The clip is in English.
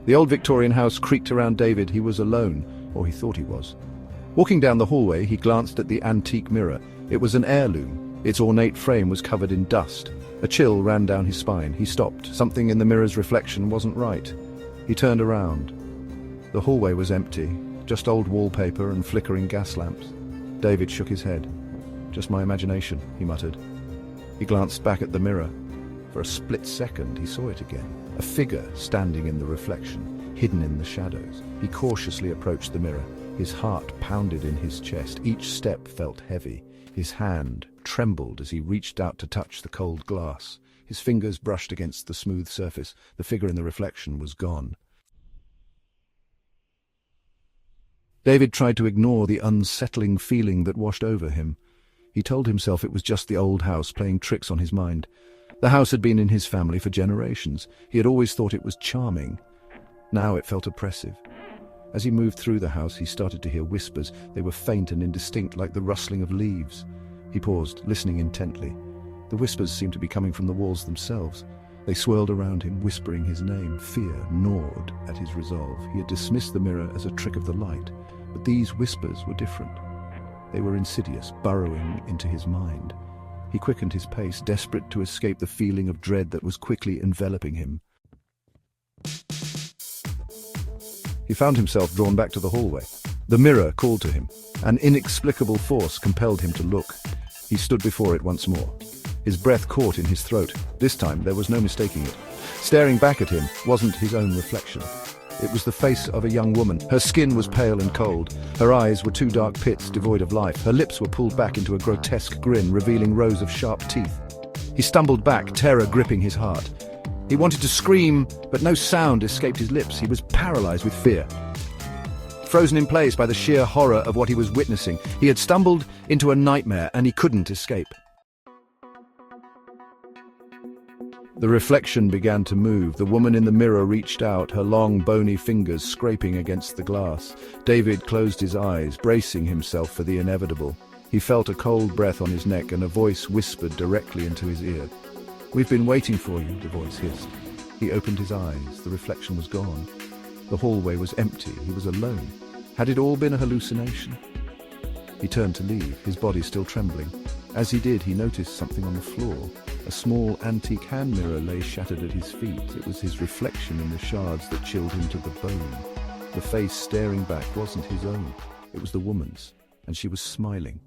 The old Victorian house creaked around David. He was alone, or he thought he was. Walking down the hallway, he glanced at the antique mirror. It was an heirloom. Its ornate frame was covered in dust. A chill ran down his spine. He stopped. Something in the mirror's reflection wasn't right. He turned around. The hallway was empty, just old wallpaper and flickering gas lamps. David shook his head. "Just my imagination," he muttered. He glanced back at the mirror. For a split second, he saw it again. A figure standing in the reflection, hidden in the shadows. He cautiously approached the mirror. His heart pounded in his chest. Each step felt heavy. His hand trembled as he reached out to touch the cold glass. His fingers brushed against the smooth surface. The figure in the reflection was gone. David tried to ignore the unsettling feeling that washed over him. He told himself it was just the old house playing tricks on his mind. The house had been in his family for generations. He had always thought it was charming. Now it felt oppressive. As he moved through the house, he started to hear whispers. They were faint and indistinct, like the rustling of leaves. He paused, listening intently. The whispers seemed to be coming from the walls themselves. They swirled around him, whispering his name. Fear gnawed at his resolve. He had dismissed the mirror as a trick of the light, but these whispers were different. They were insidious, burrowing into his mind. He quickened his pace, desperate to escape the feeling of dread that was quickly enveloping him. He found himself drawn back to the hallway. The mirror called to him. An inexplicable force compelled him to look. He stood before it once more. His breath caught in his throat. This time there was no mistaking it. Staring back at him wasn't his own reflection. It was the face of a young woman. Her skin was pale and cold. Her eyes were two dark pits devoid of life. Her lips were pulled back into a grotesque grin, revealing rows of sharp teeth. He stumbled back, terror gripping his heart. He wanted to scream, but no sound escaped his lips. He was paralyzed with fear. Frozen in place by the sheer horror of what he was witnessing, he had stumbled into a nightmare and he couldn't escape. The reflection began to move. The woman in the mirror reached out, her long, bony fingers scraping against the glass. David closed his eyes, bracing himself for the inevitable. He felt a cold breath on his neck and a voice whispered directly into his ear. "We've been waiting for you," the voice hissed. He opened his eyes. The reflection was gone. The hallway was empty. He was alone. Had it all been a hallucination? He turned to leave, his body still trembling. As he did, he noticed something on the floor. A small antique hand mirror lay shattered at his feet. It was his reflection in the shards that chilled him to the bone. The face staring back wasn't his own. It was the woman's, and she was smiling.